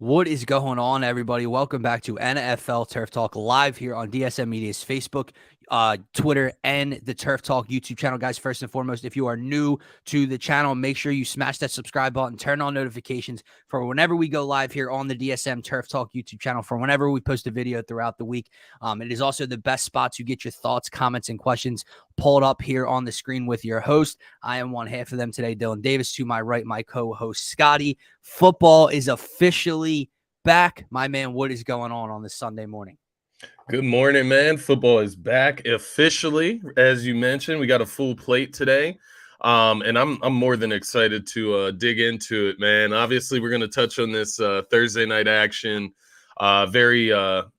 What is going on, everybody? Welcome back to NFL Turf Talk live here on DSM Media's Facebook, Twitter, and the Turf Talk YouTube channel. Guys, first and foremost, if you are new to the channel, make sure you smash that subscribe button, turn on notifications for whenever we go live here on the DSM Turf Talk YouTube channel, for whenever we post a video throughout the week. It is also the best spot to get your thoughts, comments, and questions pulled up here on the screen with your host. I am one half of them today, Dylan Davis. To my right, my co-host, Scotty. Football is officially back. My man, what is going on this Sunday morning? Good morning, man. Football is back officially. As you mentioned, we got a full plate today. And I'm more than excited to dig into it, man. Obviously, we're going to touch on this Thursday night action. Very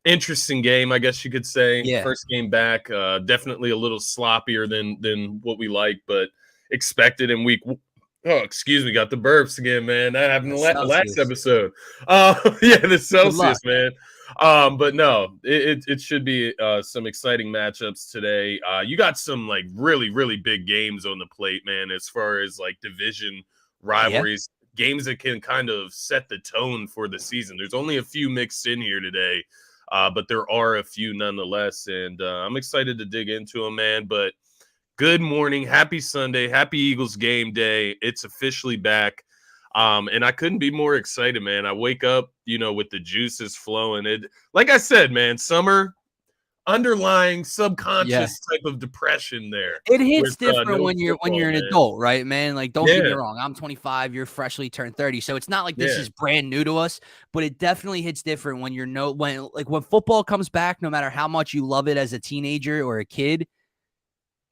interesting game, I guess you could say. Yeah. First game back, definitely a little sloppier than what we like, but expected in week. Oh, excuse me, got the burps again, man. That happened last episode. Yeah, the Celsius, man. But no, it should be some exciting matchups today. You got some like really big games on the plate, man, as far as like division rivalries, games that can kind of set the tone for the season. There's only a few mixed in here today, but there are a few nonetheless, and I'm excited to dig into them, man. But good morning, happy Sunday, happy Eagles game day. It's officially back. And I couldn't be more excited, man. I wake up, with the juices flowing. It, like I said, man, summer, underlying subconscious type of depression there. It hits different when you're an adult, right, man? Like, don't get me wrong. I'm 25. You're freshly turned 30, so it's not like this is brand new to us. But it definitely hits different when when football comes back. No matter how much you love it as a teenager or a kid,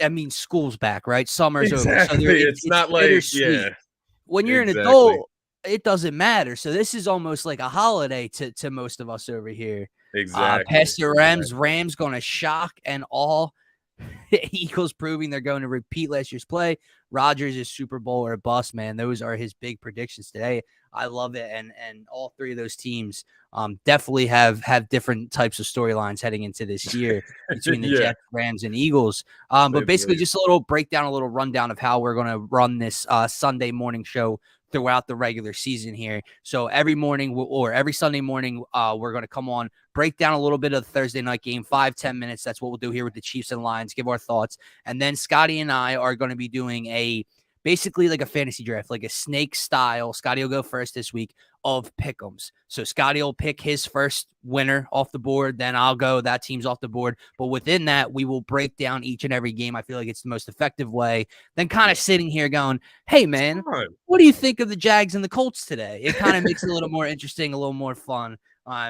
I mean, school's back, right? Summer's over. So it's not like when you're an adult, it doesn't matter. So this is almost like a holiday to most of us over here. Exactly. Pastor Rams going to shock and awe. Eagles proving they're going to repeat last year's play. Rodgers is Super Bowl or bust, man. Those are his big predictions today. I love it. And all three of those teams definitely have different types of storylines heading into this year between the Jets, Rams, and Eagles. But basically just a little breakdown, a little rundown of how we're going to run this Sunday morning show throughout the regular season here. So every morning or every Sunday morning, we're going to come on, break down a little bit of the Thursday night game, 5-10 minutes. That's what we'll do here with the Chiefs and Lions, give our thoughts. And then Scotty and I are going to be doing basically like a fantasy draft, like a snake style. Scotty will go first this week of pick'ems. So Scotty will pick his first winner off the board. Then I'll go, that team's off the board. But within that, we will break down each and every game. I feel like it's the most effective way than kind of sitting here going, hey, man, what do you think of the Jags and the Colts today? It kind of makes it a little more interesting, a little more fun.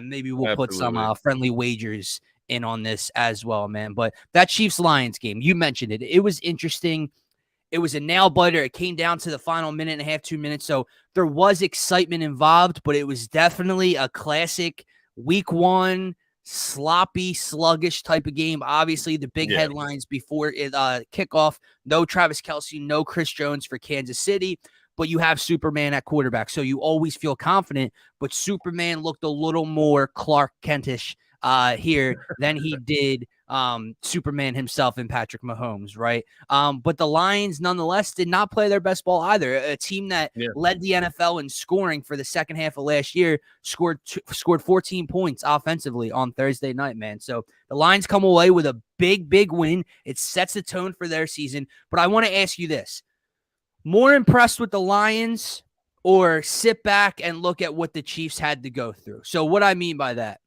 Maybe we'll put some friendly wagers in on this as well, man. But that Chiefs-Lions game, you mentioned it. It was interesting. It was a nail biter. It came down to the final minute and a half, 2 minutes. So there was excitement involved, but it was definitely a classic week one, sloppy, sluggish type of game. Obviously, the big headlines before kickoff, no Travis Kelce, no Chris Jones for Kansas City, but you have Superman at quarterback. So you always feel confident, but Superman looked a little more Clark Kentish here than he did Superman himself and Patrick Mahomes, right? But the Lions, nonetheless, did not play their best ball either. A team that led the NFL in scoring for the second half of last year scored 14 points offensively on Thursday night, man. So the Lions come away with a big win. It sets the tone for their season. But I want to ask you this. More impressed with the Lions or sit back and look at what the Chiefs had to go through? So what I mean by that,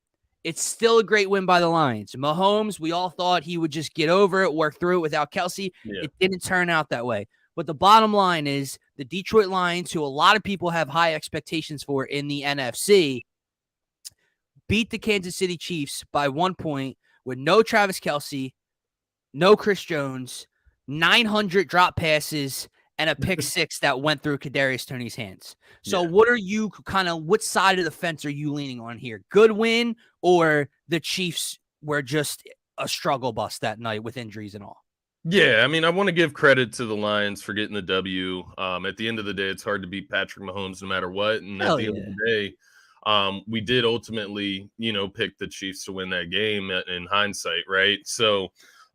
it's still a great win by the Lions. Mahomes, we all thought he would just get over it, work through it without Kelce. It didn't turn out that way. But the bottom line is the Detroit Lions, who a lot of people have high expectations for in the NFC, beat the Kansas City Chiefs by 1 point with no Travis Kelce, no Chris Jones, 900 drop passes, and a pick six that went through Kadarius Toney's hands. So what are you what side of the fence are you leaning on here? Good win, or the Chiefs were just a struggle bus that night with injuries and all? Yeah, I mean, I want to give credit to the Lions for getting the W. At the end of the day, it's hard to beat Patrick Mahomes no matter what. And at the end of the day, we did ultimately, pick the Chiefs to win that game in hindsight, right? So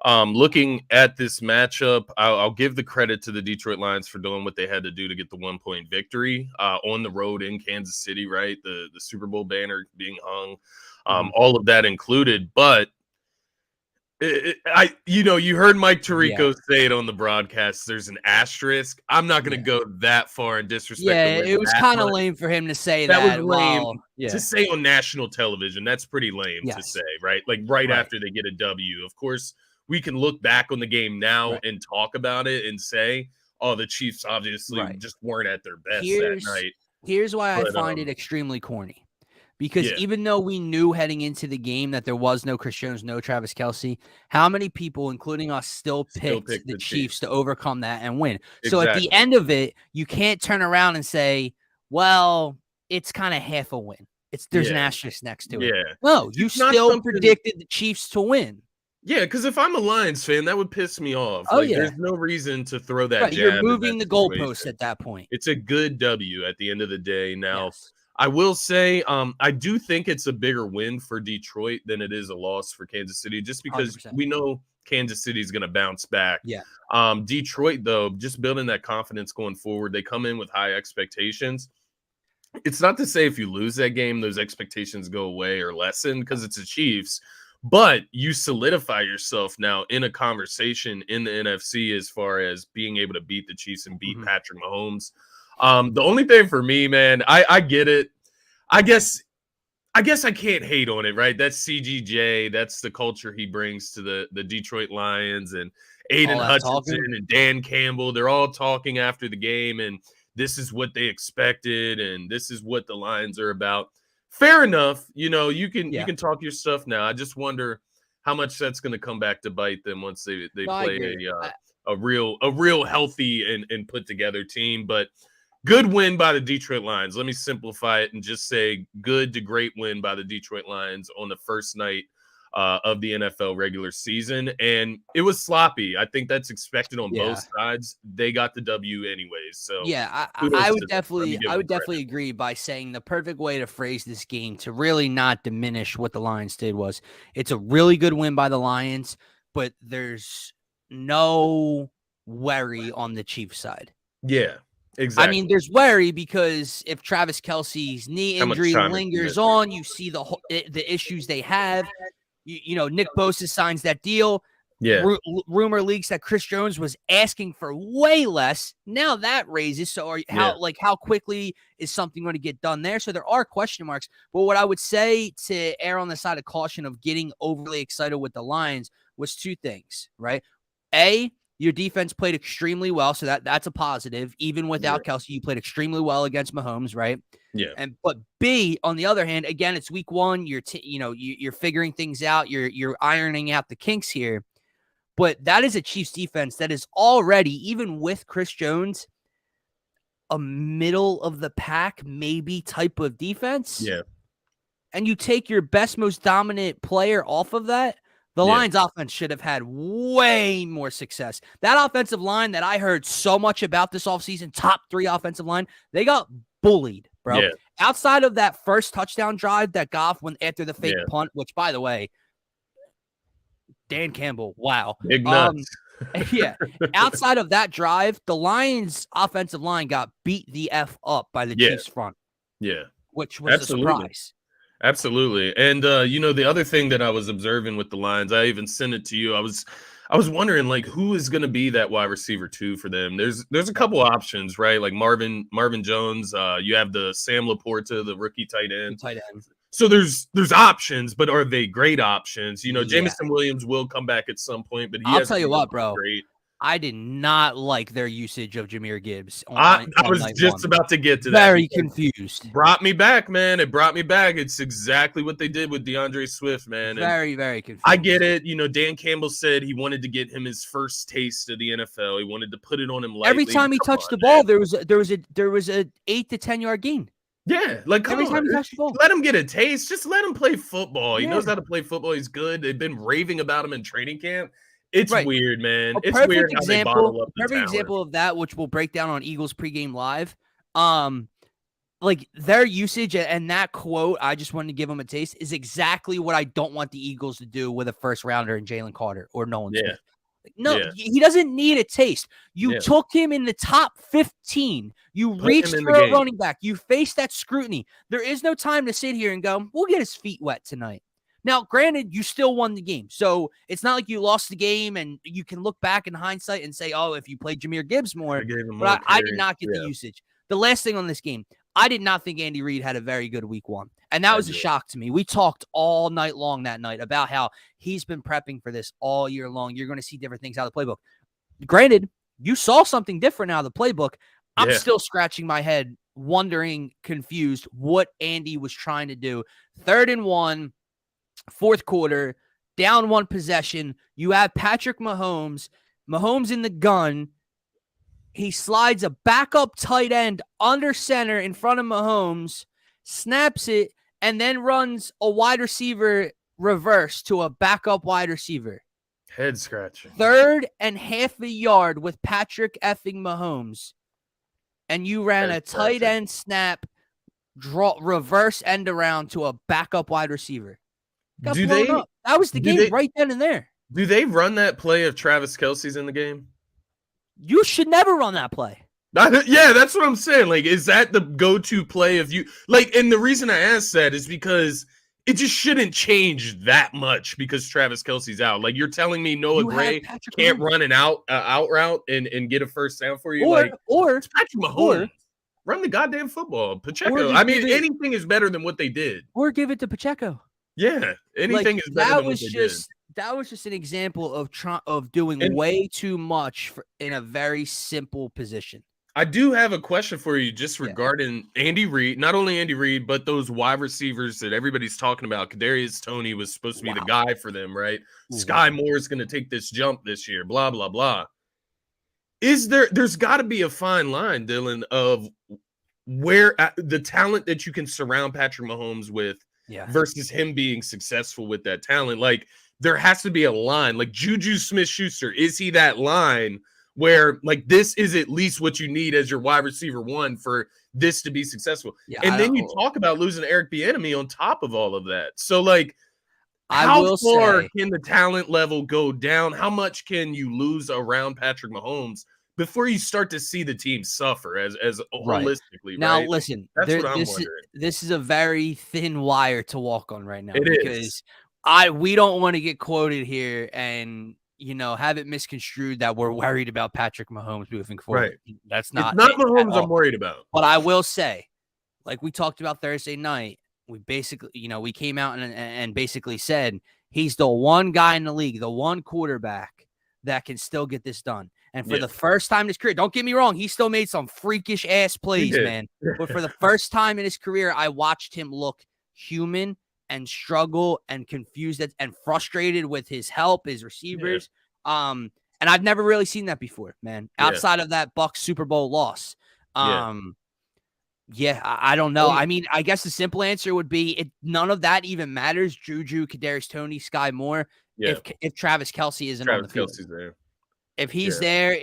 Looking at this matchup, I'll give the credit to the Detroit Lions for doing what they had to do to get the 1-point victory on the road in Kansas City, right? The Super Bowl banner being hung, all of that included. But you heard Mike Tirico say it on the broadcast. There's an asterisk. I'm not going to go that far and disrespect. Yeah, it was kind of lame for him to say that. That was lame to say on national television. That's pretty lame to say, right? Like right after they get a W. Of course, we can look back on the game now and talk about it and say, oh, the Chiefs obviously just weren't at their best that night. Here's why I find it extremely corny. Because even though we knew heading into the game that there was no Chris Jones, no Travis Kelce, how many people, including us, still picked the Chiefs to overcome that and win? Exactly. So at the end of it, you can't turn around and say, well, it's kind of half a win. There's an asterisk next to it. No, you still predicted the Chiefs to win. Yeah, because if I'm a Lions fan, that would piss me off. There's no reason to throw that jab. You're moving the goalpost at that point. It's a good W at the end of the day. Now, I will say, I do think it's a bigger win for Detroit than it is a loss for Kansas City, just because 100%. We know Kansas City is going to bounce back. Detroit, though, just building that confidence going forward, they come in with high expectations. It's not to say if you lose that game, those expectations go away or lessen because it's the Chiefs, but you solidify yourself now in a conversation in the NFC as far as being able to beat the Chiefs and beat Patrick Mahomes. The only thing for me, man, I get it. I guess I can't hate on it, right? That's CGJ. That's the culture he brings to the Detroit Lions, and Aiden Hutchinson and Dan Campbell. They're all talking after the game, and this is what they expected, and this is what the Lions are about. Fair enough. You can talk your stuff now. I just wonder how much that's going to come back to bite them once they play a real healthy and put together team. But good win by the Detroit Lions. Let me simplify it and just say good to great win by the Detroit Lions on the first night of the NFL regular season. And it was sloppy. I think that's expected on both sides. They got the W anyways. So I would definitely agree by saying the perfect way to phrase this game to really not diminish what the Lions did was it's a really good win by the Lions, but there's no worry on the Chiefs side. Yeah. Exactly. I mean, there's worry because if Travis Kelce's knee injury lingers on, you see the issues they have. Nick Bosa signs that deal. Yeah. Rumor leaks that Chris Jones was asking for way less. Now that raises. So how quickly is something going to get done there? So there are question marks. But what I would say to err on the side of caution of getting overly excited with the Lions was two things, right? A, your defense played extremely well, so that's a positive. Even without Kelce, you played extremely well against Mahomes, right? Yeah. But B, on the other hand, again, it's week one. You're you're figuring things out. You're ironing out the kinks here. But that is a Chiefs defense that is already, even with Chris Jones, a middle of the pack maybe type of defense. Yeah. And you take your best, most dominant player off of that. The Lions offense should have had way more success. That offensive line that I heard so much about this offseason, top 3 offensive line, they got bullied, bro. Yeah. Outside of that first touchdown drive that Goff went after the fake punt, which, by the way, Dan Campbell, wow. Big nuts. Outside of that drive, the Lions offensive line got beat the F up by the Chiefs front. Yeah. Which was a surprise. Absolutely. And the other thing that I was observing with the Lions, I even sent it to you. I was wondering who is going to be that wide receiver 2 for them. There's a couple options, right? Like Marvin Jones, you have the Sam Laporta, the rookie tight end. So there's options, but are they great options? Jameson Williams will come back at some point, but I'll tell you what, bro. Great. I did not like their usage of Jahmyr Gibbs. I was just about to get to that. Very confused. Brought me back, man. It brought me back. It's exactly what they did with DeAndre Swift, man. Very, very confused. I get it. Dan Campbell said he wanted to get him his first taste of the NFL. He wanted to put it on him lightly. Every time he touched the ball, there was a 8 to 10 yard gain. Yeah, every time he touched the ball. Let him get a taste. Just let him play football. He knows how to play football. He's good. They've been raving about him in training camp. It's weird, man. It's weird how they bottle up the talent. Example of that, which we'll break down on Eagles pregame live. like their usage and that quote, I just wanted to give them a taste, is exactly what I don't want the Eagles to do with a first rounder in Jalen Carter or Nolan Smith. No, he doesn't need a taste. You took him in the top 15. You reached for a running back. You faced that scrutiny. There is no time to sit here and go, we'll get his feet wet tonight. Now, granted, you still won the game. So it's not like you lost the game and you can look back in hindsight and say, oh, if you played Jahmyr Gibbs more, but I did not get the usage. The last thing on this game, I did not think Andy Reid had a very good week one. And that was a shock to me. We talked all night long that night about how he's been prepping for this all year long. You're going to see different things out of the playbook. Granted, you saw something different out of the playbook. I'm still scratching my head, wondering, confused, what Andy was trying to do. 3rd and 1, 4th quarter, down 1 possession. You have Patrick Mahomes. Mahomes in the gun. He slides a backup tight end under center in front of Mahomes, snaps it, and then runs a wide receiver reverse to a backup wide receiver. Head scratching. 3rd and half a yard with Patrick effing Mahomes. And you ran a tight end snap, reverse end around to a backup wide receiver. Got blown up. That was the game right then and there. Do they run that play if Travis Kelce's in the game? You should never run that play. Yeah, that's what I'm saying. Like, is that the go-to play of you? Like, and the reason I asked that is because it just shouldn't change that much because Travis Kelce's out. Like, you're telling me Noah Gray can't run an out route and get a first down for you? Or it's Patrick Mahomes. Run the goddamn football. Pacheco. I mean, anything is better than what they did. Or give it to Pacheco. Yeah, anything is better than what they did. That was just an example of doing way too much in a very simple position. I do have a question for you just regarding Andy Reid, not only Andy Reid, but those wide receivers that everybody's talking about. Kadarius Toney was supposed to be the guy for them, right? Sky Moore is going to take this jump this year, blah, blah, blah. There's got to be a fine line, Dylan, of where the talent that you can surround Patrick Mahomes with versus him being successful with that talent. Like, there has to be a line. Like, Juju Smith-Schuster, is he that line where, like, this is at least what you need as your wide receiver 1 for this to be successful? And then you talk about losing Eric Bieniemy on top of all of that. So, like, how far can the talent level go down? How much can you lose around Patrick Mahomes before you start to see the team suffer as holistically? Now, right? Listen, that's what I'm wondering. This is a very thin wire to walk on right now. Because we don't want to get quoted here and, have it misconstrued that we're worried about Patrick Mahomes moving forward. Right. That's not Mahomes I'm worried about. But I will say, like we talked about Thursday night, we basically, we came out and basically said he's the one guy in the league, the one quarterback that can still get this done. And for the first time in his career, don't get me wrong, he still made some freakish ass plays, man. But for the first time in his career, I watched him look human and struggle and confused and frustrated with his help, his receivers. And I've never really seen that before, man, outside of that Bucs Super Bowl loss. I don't know. I mean, I guess the simple answer would be none of that even matters. Juju, Kadarius Toney, Sky Moore. If Travis Kelce isn't on the field. Travis Kelce's there. If he's there,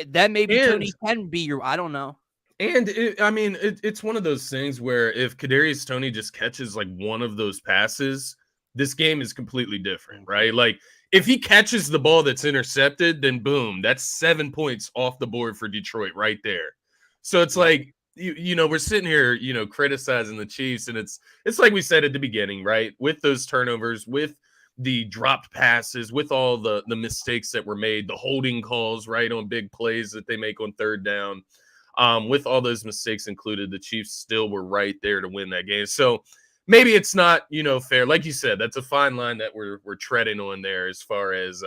then maybe Toney can be your. I don't know. And it's one of those things where if Kadarius Toney just catches like one of those passes, this game is completely different, right? Like, if he catches the ball that's intercepted, then boom, that's 7 points off the board for Detroit right there. So it's like, we're sitting here, criticizing the Chiefs, and it's like we said at the beginning, right? With those turnovers, with the dropped passes, with all the mistakes that were made, the holding calls, right, on big plays that they make on 3rd down. With all those mistakes included, the Chiefs still were right there to win that game. So maybe it's not, fair. Like you said, that's a fine line that we're treading on there as far as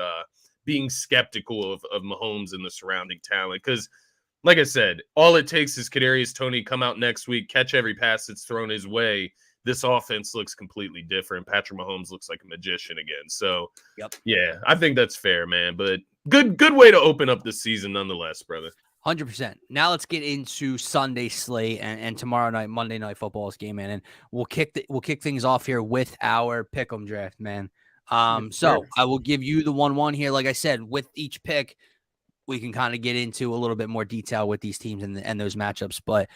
being skeptical of Mahomes and the surrounding talent. Because, like I said, all it takes is Kadarius Toney come out next week, catch every pass that's thrown his way. This offense looks completely different. Patrick Mahomes looks like a magician again. So, yeah, I think that's fair, man. But good way to open up the season nonetheless, brother. 100%. Now let's get into Sunday slate and tomorrow night, Monday Night Football's game, man. And we'll kick things off here with our pick'em draft, man. So I will give you the 1-1 here. Like I said, with each pick, we can kind of get into a little bit more detail with these teams and those matchups. But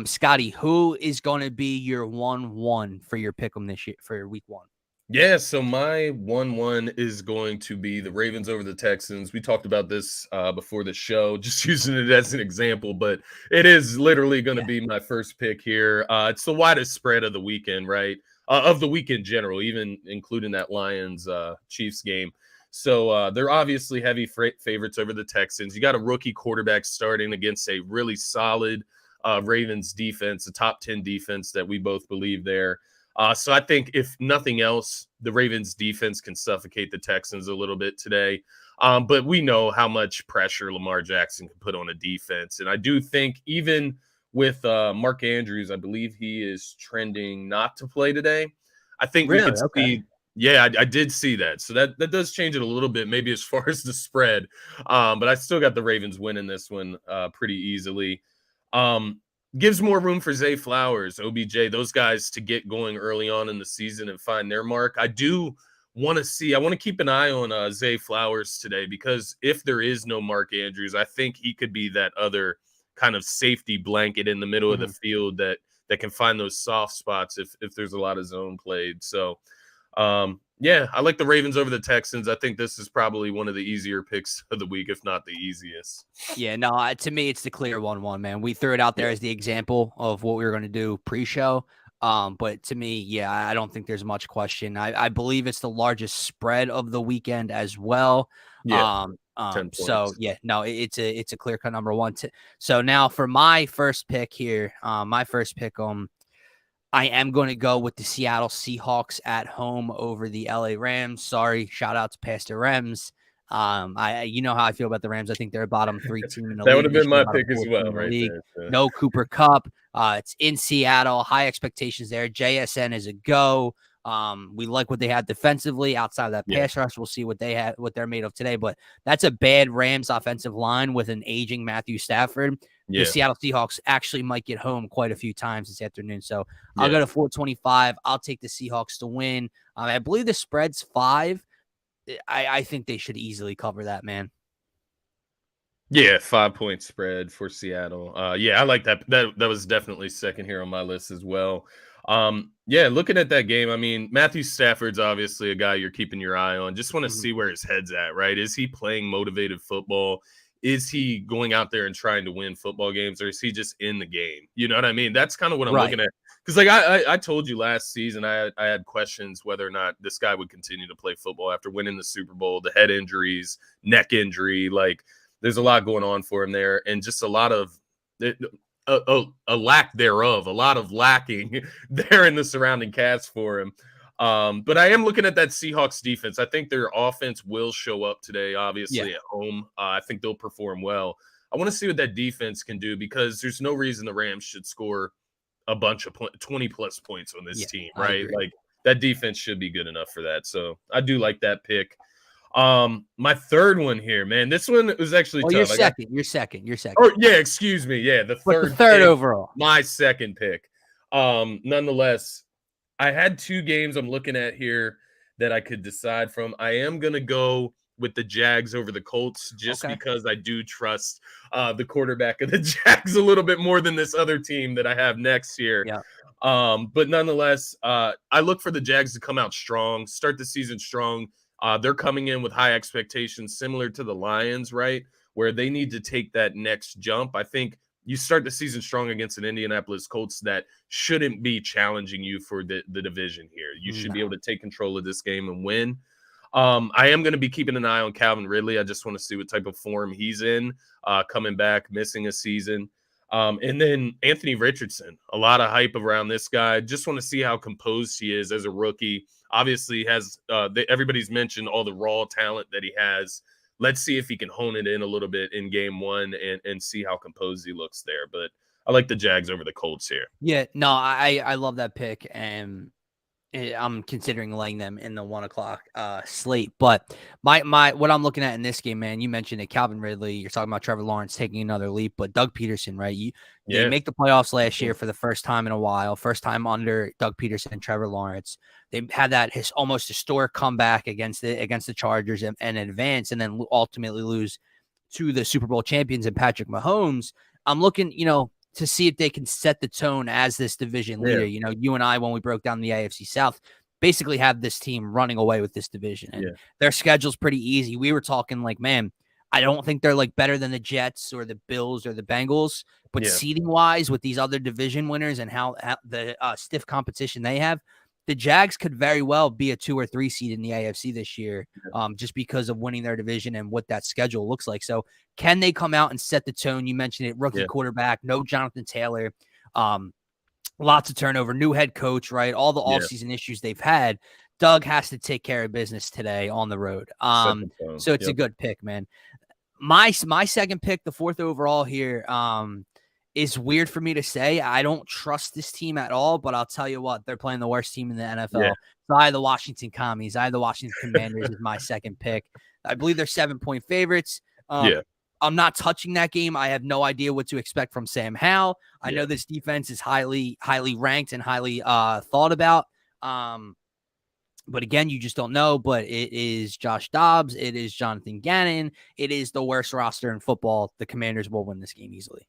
Scotty, who is going to be your 1-1 for your pick'em this year for week 1? Yeah, so my 1-1 is going to be the Ravens over the Texans. We talked about this before the show, just using it as an example, but it is literally going to be my first pick here. It's the widest spread of the weekend, right? Of the week in general, even including that Lions Chiefs game. So they're obviously heavy favorites over the Texans. You got a rookie quarterback starting against a really solid Ravens defense, a top 10 defense that we both believe there. So I think if nothing else, the Ravens defense can suffocate the Texans a little bit today. But we know how much pressure Lamar Jackson can put on a defense. And I do think even with Mark Andrews, I believe he is trending not to play today. I think we could see. Yeah, I did see that. So that does change it a little bit, maybe as far as the spread. But I still got the Ravens winning this one pretty easily. Gives more room for Zay Flowers, OBJ, those guys to get going early on in the season and find their mark. I do want to keep an eye on Zay Flowers today, because if there is no Mark Andrews, I think he could be that other kind of safety blanket in the middle of the field that can find those soft spots if there's a lot of zone played. So, yeah, I like the Ravens over the Texans. I think this is probably one of the easier picks of the week, if not the easiest. Yeah, no, to me, it's the clear 1-1, man. We threw it out there as the example of what we were going to do pre-show. But to me, yeah, I don't think there's much question. I believe it's the largest spread of the weekend as well. Yeah. 10 points. So yeah, no, it's a clear cut number 1. So now for my first pick here, I am going to go with the Seattle Seahawks at home over the LA Rams. Sorry, shout out to Pastor Rams. You know how I feel about the Rams. I think they're a bottom 3 team in the league. That would have been my pick as well, right there. So. No Cooper Kupp. It's in Seattle. High expectations there. JSN is a go. We like what they had defensively outside of that pass rush. We'll see what they're made of today. But that's a bad Rams offensive line with an aging Matthew Stafford. The Seattle Seahawks actually might get home quite a few times this afternoon. So I'll go to 425. I'll take the Seahawks to win. I believe the spread's 5. I think they should easily cover that, man. Yeah, 5-point spread for Seattle. Yeah, I like that. That was definitely second here on my list as well. Yeah, looking at that game, I mean, Matthew Stafford's obviously a guy you're keeping your eye on. Just want to see where his head's at, right? Is he playing motivated football? Is he going out there and trying to win football games, or is he just in the game? You know what I mean? That's kind of what I'm looking at. Because like I told you last season, I had questions whether or not this guy would continue to play football after winning the Super Bowl, the head injuries, neck injury. Like, there's a lot going on for him there, and just a lot of a lack thereof, a lot of lacking there in the surrounding cast for him. But I am looking at that Seahawks defense. I think their offense will show up today, obviously at home. I think they'll perform well. I want to see what that defense can do, because there's no reason the Rams should score a bunch of 20 plus points on this team, right? Like, that defense should be good enough for that. So I do like that pick. My third one here, man. This one was actually tough. You're second. Oh, yeah, excuse me. Yeah, the third pick, overall. My second pick. Nonetheless, I had 2 games I'm looking at here that I could decide from. I am going to go with the Jags over the Colts, just because I do trust the quarterback of the Jags a little bit more than this other team that I have next year. Yeah. But nonetheless, I look for the Jags to come out strong, start the season strong. They're coming in with high expectations, similar to the Lions, right? Where they need to take that next jump. I think you start the season strong against an Indianapolis Colts that shouldn't be challenging you for the division here. You should be able to take control of this game and win. I am going to be keeping an eye on Calvin Ridley. I just want to see what type of form he's in, coming back, missing a season. And then Anthony Richardson, a lot of hype around this guy. Just want to see how composed he is as a rookie. Obviously has everybody's mentioned all the raw talent that he has. Let's see if he can hone it in a little bit in game 1 and see how composed he looks there. But I like the Jags over the Colts here. Yeah, no, I love that pick, and I'm considering laying them in the 1:00 slate. But my what I'm looking at in this game, man, you mentioned it, Calvin Ridley. You're talking about Trevor Lawrence taking another leap, but Doug Peterson, right? They make the playoffs last year for the first time in a while, first time under Doug Peterson and Trevor Lawrence. They had that almost historic comeback against the Chargers and advance, and then ultimately lose to the Super Bowl champions and Patrick Mahomes, I'm looking, to see if they can set the tone as this division leader. You and I, when we broke down the AFC South, basically have this team running away with this division, and their schedule's pretty easy. We were talking like, man, I don't think they're like better than the Jets or the Bills or the Bengals, but seeding wise with these other division winners and how the stiff competition they have, the Jags could very well be a 2 or 3 seed in the AFC this year, just because of winning their division and what that schedule looks like. So can they come out and set the tone? You mentioned it, rookie quarterback, no Jonathan Taylor, lots of turnover, new head coach, right? All the offseason issues they've had. Doug has to take care of business today on the road. So it's a good pick, man. My second pick, the 4th overall here, is weird for me to say. I don't trust this team at all, but I'll tell you what, they're playing the worst team in the NFL. Yeah. So I have the Washington Commies. I have the Washington Commanders as my second pick. I believe they're 7-point favorites. I'm not touching that game. I have no idea what to expect from Sam Howell. I know this defense is highly ranked and highly thought about. But again, you just don't know. But it is Josh Dobbs. It is Jonathan Gannon. It is the worst roster in football. The Commanders will win this game easily.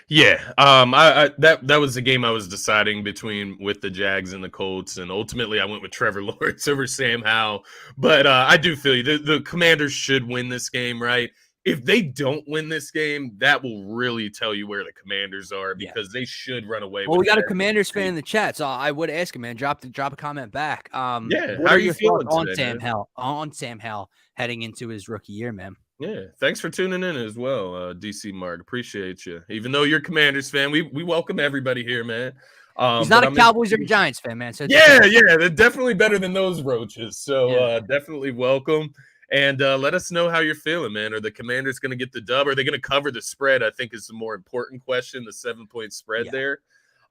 Yeah, that was the game I was deciding between with the Jags and the Colts, and ultimately I went with Trevor Lawrence over Sam Howell. But I do feel you. The Commanders should win this game, right? If they don't win this game, that will really tell you where the Commanders are, because they should run away. Well, we got a Commanders fan in the chat, so I would ask him, man. Drop a comment back. How are you feeling on Sam Howell heading into his rookie year, man? Yeah, thanks for tuning in as well, DC Mark. Appreciate you. Even though you're a Commanders fan, we welcome everybody here, man. He's not a Cowboys or Giants fan, man. So they're definitely better than those roaches. So definitely welcome. And let us know how you're feeling, man. Are the Commanders going to get the dub? Are they going to cover the spread? I think is the more important question, the 7-point spread there.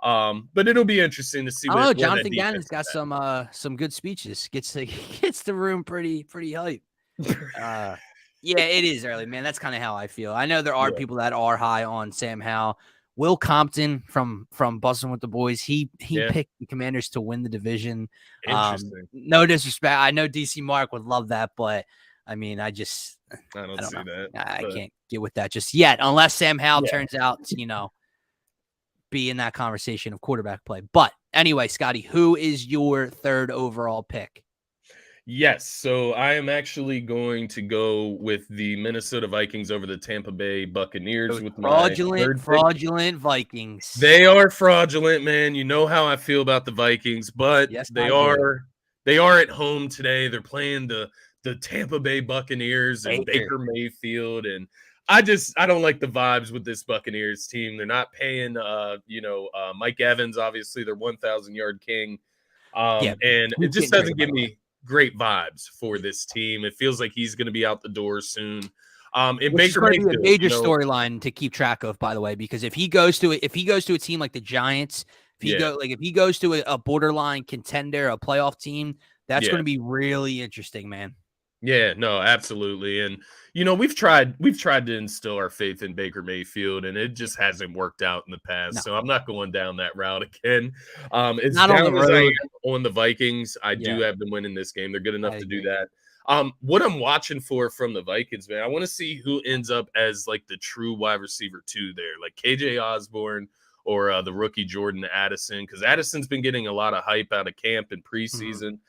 But it'll be interesting to see. Jonathan Gannon's got some good speeches. Gets the room pretty hype. Yeah, it is early, man. That's kind of how I feel. I know there are people that are high on Sam Howell. Will Compton from Bustin' with the Boys, he picked the Commanders to win the division. Interesting. No disrespect. I know DC Mark would love that, but I mean, I don't see that. I can't get with that just yet, unless Sam Howell turns out to, be in that conversation of quarterback play. But anyway, Scotty, who is your 3rd overall pick? Yes, so I am actually going to go with the Minnesota Vikings over the Tampa Bay Buccaneers with fraudulent Vikings. They are fraudulent, man. You know how I feel about the Vikings, but they are at home today. They're playing the Tampa Bay Buccaneers and Baker Mayfield, and I don't like the vibes with this Buccaneers team. They're not paying Mike Evans, obviously their 1,000-yard king. And it just doesn't give me great vibes for this team. It feels like he's going to be out the door soon. And Baker Mayfield, a major storyline to keep track of, by the way, because if he goes to a team like the Giants, if he goes to a borderline contender, a playoff team, that's going to be really interesting, man. Yeah, no, absolutely. And we've tried to instill our faith in Baker Mayfield, and it just hasn't worked out in the past. No. So I'm not going down that route again. As not down on the as road. I am on the Vikings, I do have them winning this game. They're good enough to do that. What I'm watching for from the Vikings, man, I want to see who ends up as like the true wide receiver 2 there, like KJ Osborne or the rookie Jordan Addison, because Addison's been getting a lot of hype out of camp and preseason.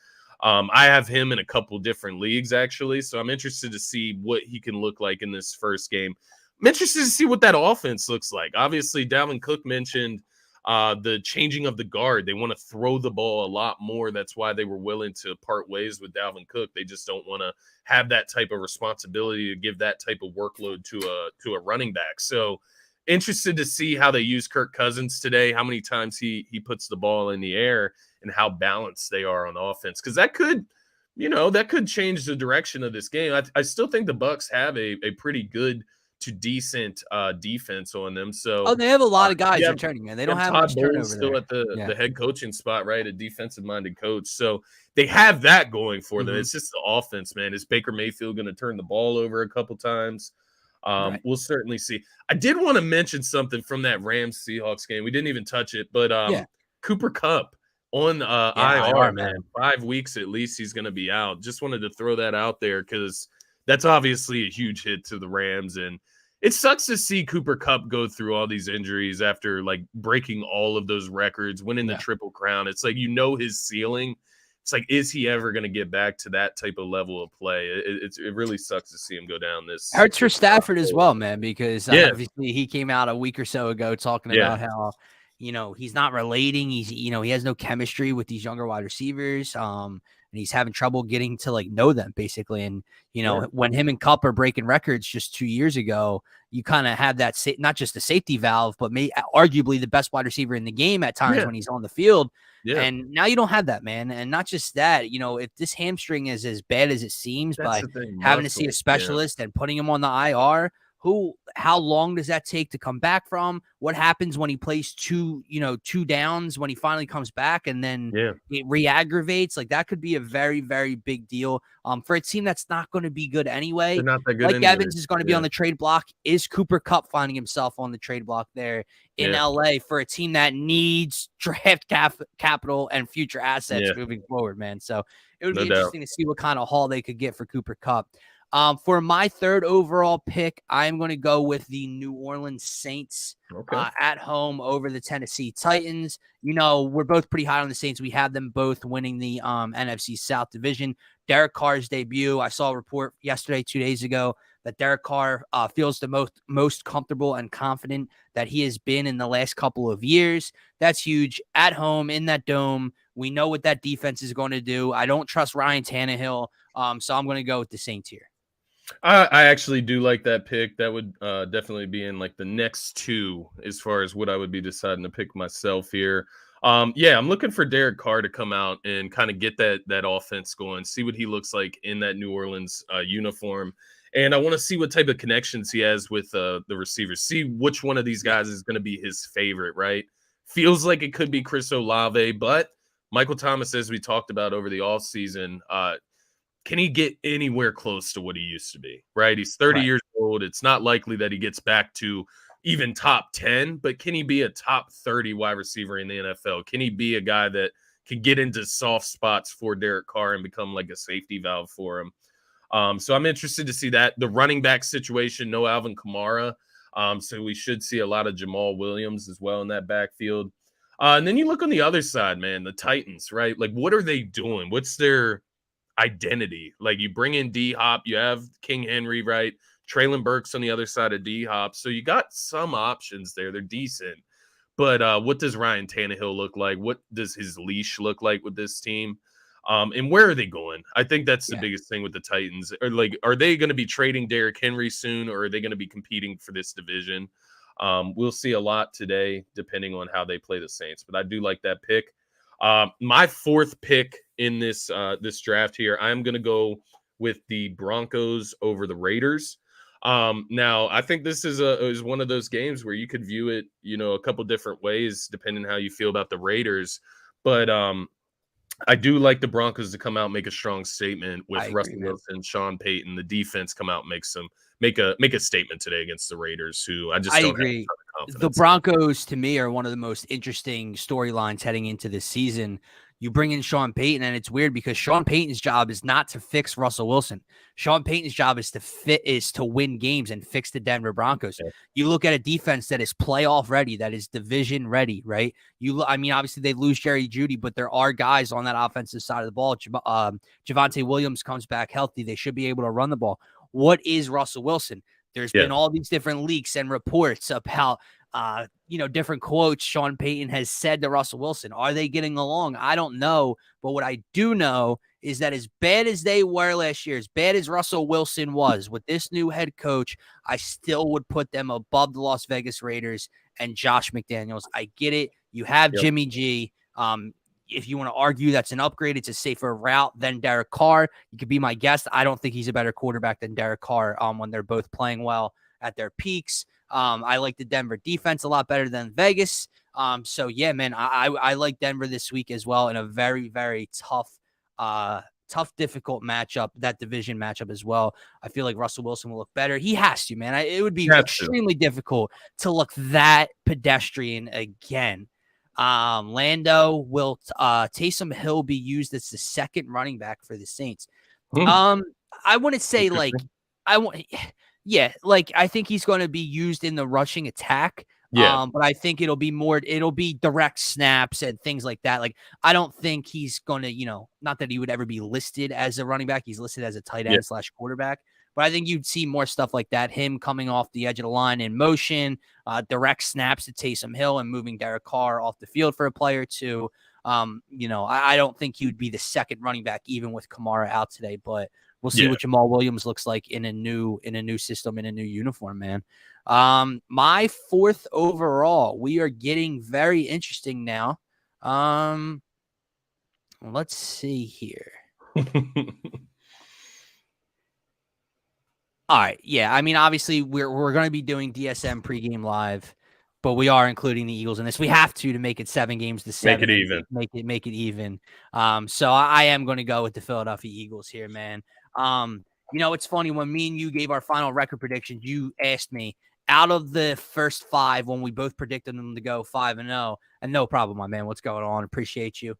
I have him in a couple different leagues, actually, so I'm interested to see what he can look like in this first game. I'm interested to see what that offense looks like. Obviously, Dalvin Cook mentioned the changing of the guard. They want to throw the ball a lot more. That's why they were willing to part ways with Dalvin Cook. They just don't want to have that type of responsibility to give that type of workload to a running back. So interested to see how they use Kirk Cousins today, how many times he puts the ball in the air, and how balanced they are on offense. Because that could change the direction of this game. I still think the Bucs have a pretty good to decent defense on them. So they have a lot of guys returning, man. They don't have much turnover still there. At the head coaching spot, right? A defensive minded coach. So they have that going for them. It's just the offense, man. Is Baker Mayfield going to turn the ball over a couple times? We'll certainly see. I did want to mention something from that Rams Seahawks game. We didn't even touch it, but Cooper Kupp on IR, man. 5 weeks at least he's going to be out. Just wanted to throw that out there because that's obviously a huge hit to the Rams. And it sucks to see Cooper Kupp go through all these injuries after like breaking all of those records, winning the Triple Crown. It's like, his ceiling. It's like, is he ever going to get back to that type of level of play? It really sucks to see him go down this. Hurts for Stafford as well, man, because obviously he came out a week or so ago talking about how, he's not relating. He's, he has no chemistry with these younger wide receivers. And he's having trouble getting to like know them basically. And, when him and Kupp are breaking records just 2 years ago, you kind of have that, not just a safety valve, but arguably the best wide receiver in the game at times when he's on the field. Yeah. And now you don't have that, man. And not just that, if this hamstring is as bad as it seems, by having to see a specialist and putting him on the IR, how long does that take to come back from? What happens when he plays two downs when he finally comes back and then it re-aggravates? Like that could be a very, very big deal. For a team that's not going to be good anyway. They're not that good like anyway. Evans is going to be on the trade block. Is Cooper Kupp finding himself on the trade block there in LA for a team that needs draft capital and future assets moving forward, man? So it would be interesting to see what kind of haul they could get for Cooper Kupp. For my third overall pick, I'm going to go with the New Orleans Saints at home over the Tennessee Titans. We're both pretty high on the Saints. We have them both winning the NFC South Division. Derek Carr's debut, I saw a report yesterday, 2 days ago, that Derek Carr feels the most comfortable and confident that he has been in the last couple of years. That's huge. At home, in that dome, we know what that defense is going to do. I don't trust Ryan Tannehill, so I'm going to go with the Saints here. I actually do like that pick. That would definitely be in like the next two as far as what I would be deciding to pick myself here. I'm looking for Derek Carr to come out and kind of get that offense going, see what he looks like in that New Orleans uniform. And I want to see what type of connections he has with the receivers, see which one of these guys is going to be his favorite, right? Feels like it could be Chris Olave, but Michael Thomas, as we talked about over the offseason, can he get anywhere close to what he used to be, right? He's 30 years old. It's not likely that he gets back to even top 10, but can he be a top 30 wide receiver in the NFL? Can he be a guy that can get into soft spots for Derek Carr and become like a safety valve for him? So I'm interested to see that. The running back situation, no Alvin Kamara. So we should see a lot of Jamal Williams as well in that backfield. And then you look on the other side, man, the Titans, right? Like, what are they doing? What's their identity? Like, you bring in D-Hop, you have King Henry, right? Traylon Burks on the other side of D-Hop. So you got some options there. They're decent. But what does Ryan Tannehill look like? What does his leash look like with this team? And where are they going? I think that's the biggest thing with the Titans. Are they going to be trading Derrick Henry soon, or are they going to be competing for this division? We'll see a lot today, depending on how they play the Saints. But I do like that pick. My fourth pick in this draft here, I'm going to go with the Broncos over the Raiders. Now, I think this is one of those games where you could view it, a couple different ways, depending on how you feel about the Raiders. But I do like the Broncos to come out and make a strong statement with Russell Wilson, Sean Payton. The defense come out and make a statement today against the Raiders, who I don't agree. Have a ton of confidence. The Broncos, to me, are one of the most interesting storylines heading into this season. You bring in Sean Payton, and it's weird because Sean Payton's job is not to fix Russell Wilson. Sean Payton's job is to win games and fix the Denver Broncos. Okay. You look at a defense that is playoff ready, that is division ready, right? Obviously they lose Jerry Jeudy, but there are guys on that offensive side of the ball. Javonte Williams comes back healthy. They should be able to run the ball. What is Russell Wilson? There's been all these different leaks and reports about different quotes Sean Payton has said to Russell Wilson. Are they getting along? I don't know. But what I do know is that as bad as they were last year, as bad as Russell Wilson was with this new head coach, I still would put them above the Las Vegas Raiders and Josh McDaniels. I get it. You have Jimmy G. If you want to argue that's an upgrade, it's a safer route than Derek Carr. You could be my guest. I don't think he's a better quarterback than Derek Carr when they're both playing well at their peaks. I like the Denver defense a lot better than Vegas. So yeah, man, I like Denver this week as well in a very, very tough, difficult matchup, that division matchup as well. I feel like Russell Wilson will look better. He has to, man. It would be extremely difficult to look that pedestrian again. Lando will Taysom Hill be used as the second running back for the Saints. I wouldn't say like Yeah, like I think he's going to be used in the rushing attack. Yeah. But I think it'll be direct snaps and things like that. Like I don't think he's going to, not that he would ever be listed as a running back. He's listed as a tight Yeah. end / quarterback. But I think you'd see more stuff like that. Him coming off the edge of the line in motion, direct snaps to Taysom Hill and moving Derek Carr off the field for a play or two. I don't think he would be the second running back even with Kamara out today, but we'll see what Jamal Williams looks like in a new system, in a new uniform, man. My 4th overall, we are getting very interesting now. Let's see here. All right. Yeah. I mean, obviously we're going to be doing DSM pregame live, but we are including the Eagles in this. We have to make it 7 games to 7. Make it even. Make it even. So I am going to go with the Philadelphia Eagles here, man. It's funny when me and you gave our final record predictions, you asked me out of the first 5 when we both predicted them to go 5-0, and no problem, my man. What's going on? Appreciate you.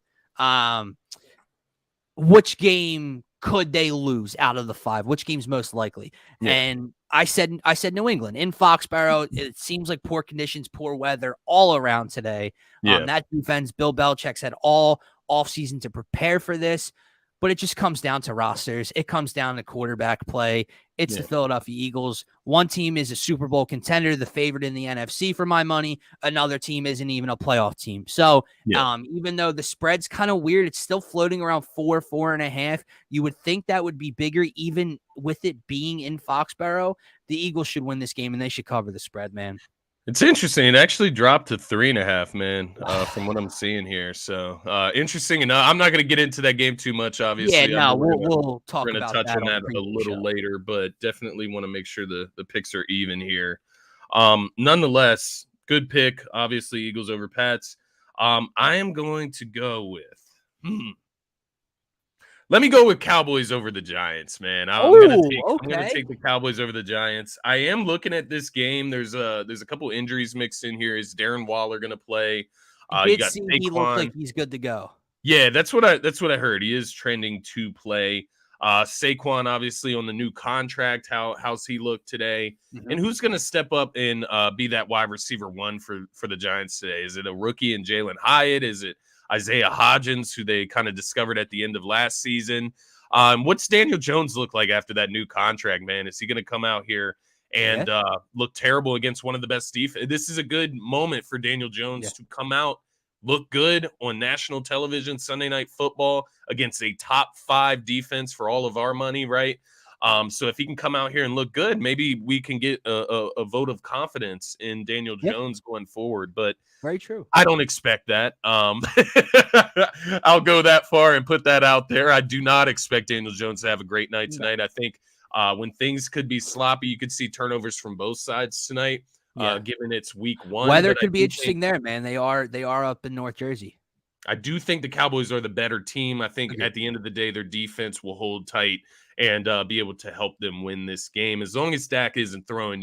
Which game could they lose out of the 5? Which game's most likely? Yeah. And I said New England in Foxborough. It seems like poor conditions, poor weather all around today. Yeah. That defense, Bill Belichick's had all offseason to prepare for this, but it just comes down to rosters. It comes down to quarterback play. It's the Philadelphia Eagles. One team is a Super Bowl contender, the favorite in the NFC for my money. Another team isn't even a playoff team. So even though the spread's kind of weird, it's still floating around 4.5. You would think that would be bigger even with it being in Foxborough. The Eagles should win this game, and they should cover the spread, man. It's interesting. It actually dropped to 3.5, man, from what I'm seeing here. So interesting enough. I'm not going to get into that game too much, obviously. Yeah, no, we'll talk about that. We're going to touch on that a little later, but definitely want to make sure the picks are even here. Nonetheless, good pick. Obviously, Eagles over Pats. I am going to go with. Let me go with Cowboys over the Giants, man. I'm gonna take the Cowboys over the Giants. I am looking at this game. There's a couple injuries mixed in here. Is Darren Waller gonna play? He looks like he's good to go. Yeah, that's what I heard. He is trending to play. Saquon obviously on the new contract. How's he look today? Mm-hmm. And who's gonna step up and be that wide receiver 1 for the Giants today? Is it a rookie in Jalen Hyatt? Is it Isaiah Hodgins, who they kind of discovered at the end of last season? What's Daniel Jones look like after that new contract, man? Is he going to come out here and look terrible against one of the best defense? This is a good moment for Daniel Jones to come out, look good on national television, Sunday Night Football against a top 5 defense for all of our money, right? So if he can come out here and look good, maybe we can get a vote of confidence in Daniel Jones going forward. But very true. I don't expect that. I'll go that far and put that out there. I do not expect Daniel Jones to have a great night tonight. I think when things could be sloppy, you could see turnovers from both sides tonight, given it's week 1. Weather could be interesting there, man. They are up in North Jersey. I do think the Cowboys are the better team. I think at the end of the day, their defense will hold tight and be able to help them win this game. As long as Dak isn't throwing,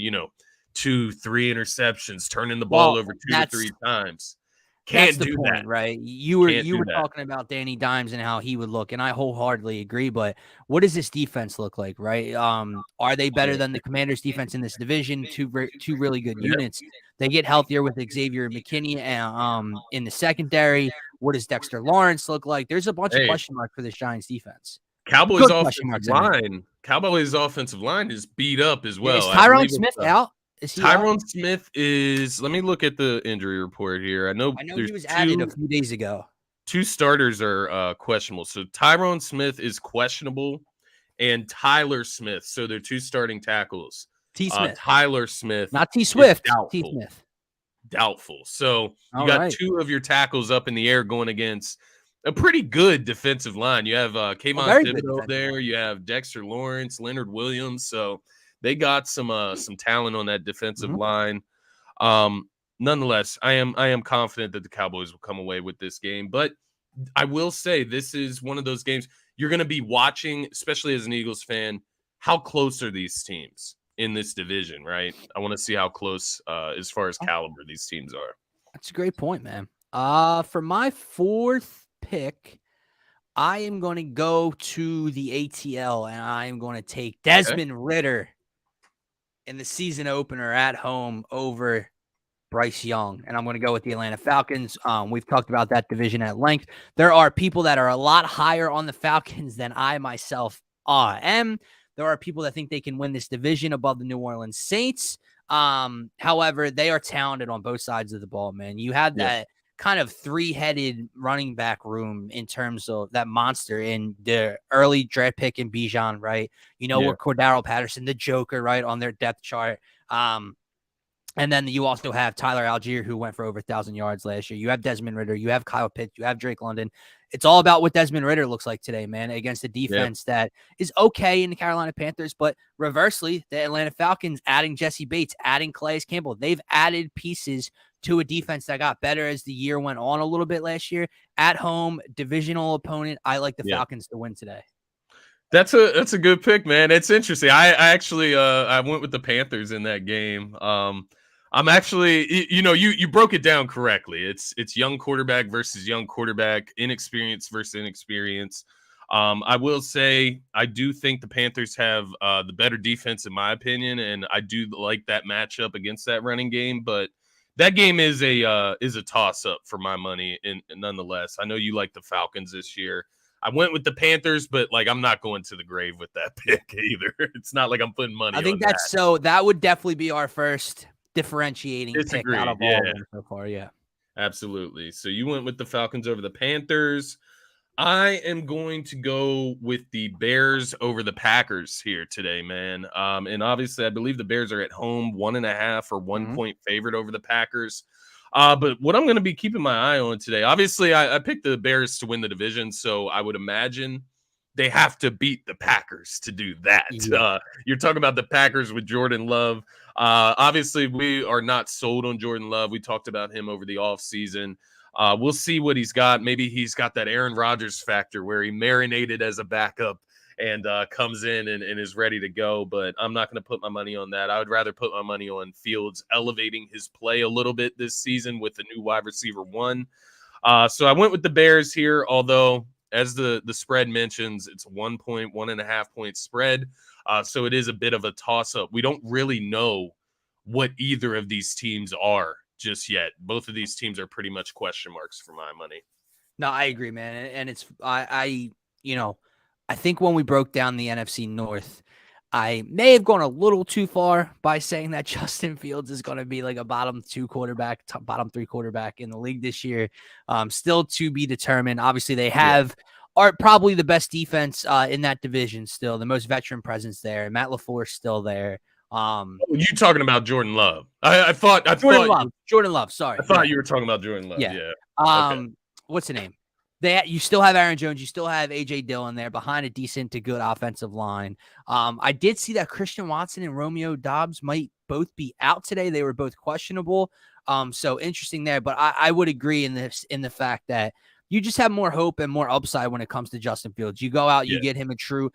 2-3 interceptions, turning the ball over 2 to 3 times. Can't do that, right? You were talking about Danny Dimes and how he would look, and I wholeheartedly agree. But what does this defense look like, right? Are they better than the Commanders' defense in this division? Two really good units. They get healthier with Xavier McKinney in the secondary. What does Dexter Lawrence look like? There's a bunch of question marks for this Giants defense. Cowboys' offensive line is beat up as well. Is Tyrone Smith out? Tyrone Smith is. Let me look at the injury report here. I know he was added a few days ago. 2 starters are questionable. So Tyrone Smith is questionable, and Tyler Smith. So they're 2 starting tackles. T. Smith. Tyler Smith, not T. Swift. T. Smith. Doubtful. So you got 2 of your tackles up in the air going against a pretty good defensive line. You have Kayvon Thibodeau there. You have Dexter Lawrence, Leonard Williams. So they got some talent on that defensive line. Nonetheless, I am confident that the Cowboys will come away with this game. But I will say this is one of those games you're going to be watching, especially as an Eagles fan. How close are these teams in this division, right? I want to see how close as far as caliber these teams are. That's a great point, man. For my 4th pick, I am going to go to the ATL, and I am going to take Desmond Ridder in the season opener at home over Bryce Young, and I'm going to go with the Atlanta Falcons. We've talked about that division at length. There are people that are a lot higher on the Falcons than I myself am. There are people that think they can win this division above the New Orleans Saints. However, they are talented on both sides of the ball, man. You have that kind of three-headed running back room in terms of that monster in the early draft pick in Bijan, right? With Cordero Patterson, the Joker, right, on their depth chart. And then you also have Tyler Algier, who went for over 1,000 yards last year. You have Desmond Ridder. You have Kyle Pitts. You have Drake London. It's all about what Desmond Ridder looks like today, man, against a defense that is okay in the Carolina Panthers. But reversely, the Atlanta Falcons adding Jesse Bates, adding Calais Campbell. They've added pieces to a defense that got better as the year went on a little bit last year. At home, divisional opponent. I like the Falcons to win today. That's a good pick, man. It's interesting. I actually I went with the Panthers in that game. I'm actually, you broke it down correctly. It's young quarterback versus young quarterback, inexperience versus inexperience. I will say I do think the Panthers have the better defense in my opinion, and I do like that matchup against that running game. But that game is a toss up for my money. And nonetheless, I know you like the Falcons this year. I went with the Panthers, but I'm not going to the grave with that pick either. It's not like I'm putting money. I think that's so. That would definitely be our first differentiating pick out of all of them so far. Yeah, absolutely. So you went with the Falcons over the Panthers. I am going to go with the Bears over the Packers here today, man. And obviously, I believe the Bears are at home 1.5 or 1 point favorite over the Packers. But what I'm going to be keeping my eye on today, obviously, I picked the Bears to win the division, so I would imagine they have to beat the Packers to do that. Yeah. You're talking about the Packers with Jordan Love. Obviously, we are not sold on Jordan Love. We talked about him over the offseason. We'll see what he's got. Maybe he's got that Aaron Rodgers factor where he marinated as a backup and comes in and is ready to go. But I'm not going to put my money on that. I would rather put my money on Fields elevating his play a little bit this season with the new wide receiver one. So I went with the Bears here, although as the spread mentions, it's 1.5 point spread. So it is a bit of a toss-up. We don't really know what either of these teams are just yet. Both of these teams are pretty much question marks for my money. No, I agree, man. And it's I think when we broke down the NFC North, I may have gone a little too far by saying that Justin Fields is going to be like a bottom 3 quarterback in the league this year. Still to be determined. Obviously, they are probably the best defense in that division still, the most veteran presence there. Matt LaFleur's still there. You talking about Jordan Love? I thought Jordan Love. Sorry, I thought you were talking about Jordan Love. Yeah. Okay. What's the name? You still have Aaron Jones. You still have A.J. Dillon there behind a decent to good offensive line. I did see that Christian Watson and Romeo Doubs might both be out today. They were both questionable. So interesting there. But I would agree in the fact that you just have more hope and more upside when it comes to Justin Fields. You go out, you get him a true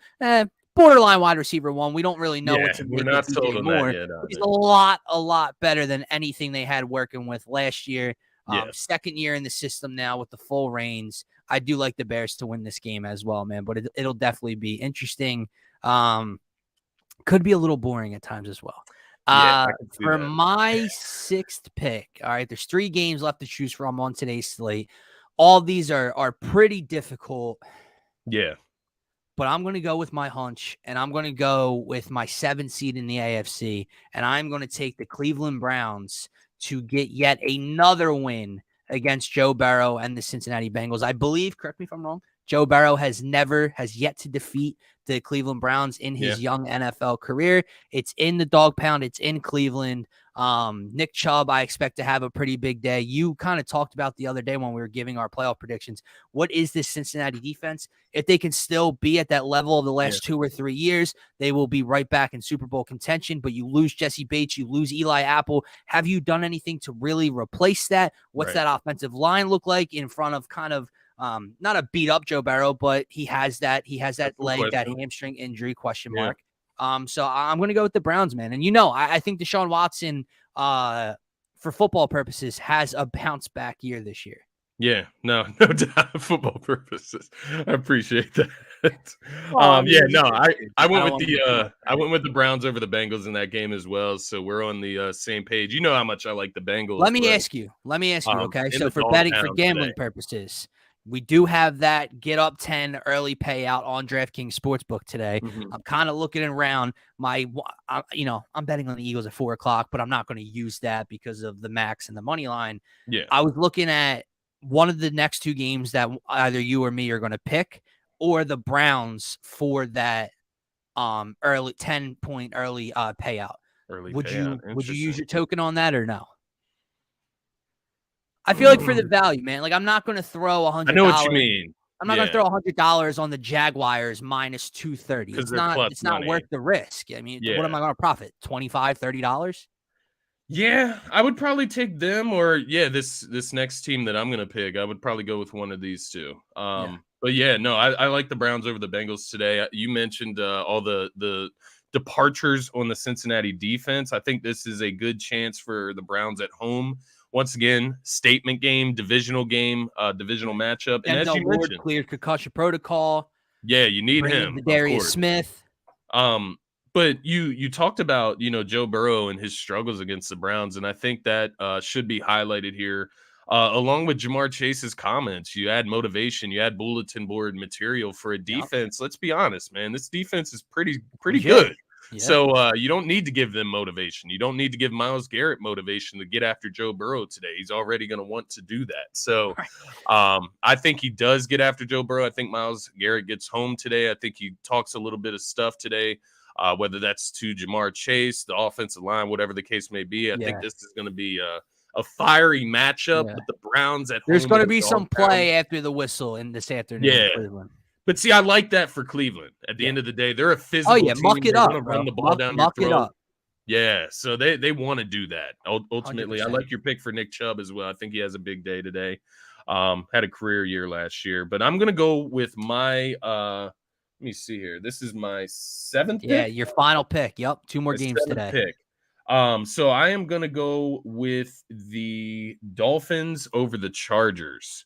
borderline wide receiver one. We don't really know what to make of DJ Moore. He's a lot better than anything they had working with last year. Second year in the system now with the full reins. I do like the Bears to win this game as well, man, but it'll definitely be interesting. Could be a little boring at times as well. For my sixth pick, all right, there's 3 games left to choose from on today's slate. All these are pretty difficult. Yeah. But I'm going to go with my hunch, and I'm going to go with my 7th seed in the AFC, and I'm going to take the Cleveland Browns to get yet another win against Joe Burrow and the Cincinnati Bengals. I believe, correct me if I'm wrong, Joe Burrow has yet to defeat the Cleveland Browns in his young NFL career. It's in the dog pound. It's in Cleveland. Nick Chubb, I expect to have a pretty big day. You kind of talked about the other day when we were giving our playoff predictions. What is this Cincinnati defense? If they can still be at that level of the last 2 or 3 years, they will be right back in Super Bowl contention. But you lose Jesse Bates, you lose Eli Apple. Have you done anything to really replace that? What's that offensive line look like in front of kind of not a beat up Joe Burrow, but he has that leg, that hamstring injury question mark. So I'm going to go with the Browns, man. And I think Deshaun Watson, for football purposes, has a bounce back year this year. Yeah, no, no doubt. Football purposes, I appreciate that. Well, I Yeah, mean, no, I I went don't with want to get too much I credit. went with the Browns over the Bengals in that game as well. So we're on the same page. You know how much I like the Bengals, Let me but ask you. Okay. in So the for dog betting, for pound today. gambling purposes, we do have that get up 10 early payout on DraftKings Sportsbook today. Mhm. I'm kind of looking around I'm betting on the Eagles at 4 o'clock, but I'm not going to use that because of the max and the money line. Yeah, I was looking at one of the next two games that either you or me are going to pick, or the Browns for that early 10-point early payout. early Would payout. you use Interesting. your token on that or no? I feel like for the Mm, value, man, like I'm not going to throw a I hundred know what you dollars. mean. I'm not going to Yeah, throw $100 on the Jaguars minus 230. because they're plus It's not worth money. the risk. I mean, what am Yeah. I going to profit? $25, $30? Yeah, I would probably take them or this next team that I'm gonna pick. I would probably go with one of these two. Yeah. But yeah, no, I like the Browns over the Bengals today. You mentioned all the departures on the Cincinnati defense. I think this is a good chance for the Browns at home. Once again, statement game, divisional matchup. And as Denzel you Ward mentioned, cleared concussion protocol. yeah, you need Bring in him, of Darius course. Smith. Um, but you talked about, Joe Burrow and his struggles against the Browns, and I think that should be highlighted here. Along with Jamar Chase's comments, you add motivation, you add bulletin board material for a Yep. defense. Let's be honest, man, this defense is pretty Legit. good. Yeah. So you don't need to give them motivation. You don't need to give Myles Garrett motivation to get after Joe Burrow today. He's already going to want to do that. So Right. I think he does get after Joe Burrow. I think Myles Garrett gets home today. I think he talks a little bit of stuff today, whether that's to Jamar Chase, the offensive line, whatever the case may be. I think Yeah. this is going to be a fiery matchup Yeah. with the Browns at There's home going in to the be dog some pound. play after the whistle in this afternoon in Yeah. Cleveland. But see, I like that for Cleveland. At the Yeah. end of the day, they're a Oh, physical yeah. Muck team. it They're going up, to run bro. the ball down your Muck it throat. up. Yeah, so they want to do that. Ultimately, I 100%. like your pick for Nick Chubb as well. I think he has a big day today. Had a career year last year, but I'm gonna go with my let me see here. This is my seventh Yeah. pick. Your final pick. Yep. 2 more My games seventh today. pick. So I am gonna go with the Dolphins over the Chargers.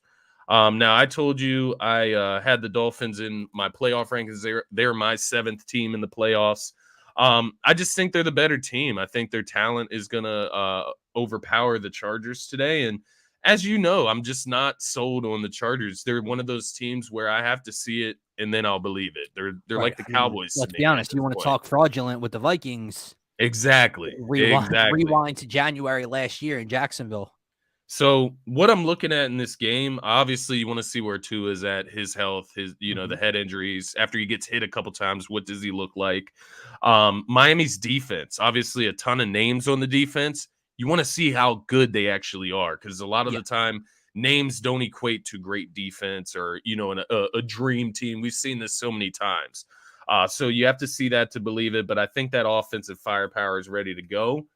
Now I told you I had the Dolphins in my playoff rankings. They're my seventh team in the playoffs. I just think they're the better team. I think their talent is gonna overpower the Chargers today. And as you know, I'm just not sold on the Chargers. They're one of those teams where I have to see it and then I'll believe it. They're Right. like the I mean, Cowboys to let's be me at honest. You this want to point. talk fraudulent with the Vikings? Exactly. Exactly. Rewind to January last year in Jacksonville. So what I'm looking at in this game, obviously you want to see where Tua is at, his health, his, the head injuries. After he gets hit a couple times, what does he look like? Miami's defense, obviously a ton of names on the defense. You want to see how good they actually are, because a lot of Yeah. the time names don't equate to great defense or, a dream team. We've seen this so many times. So you have to see that to believe it. But I think that offensive firepower is ready to go.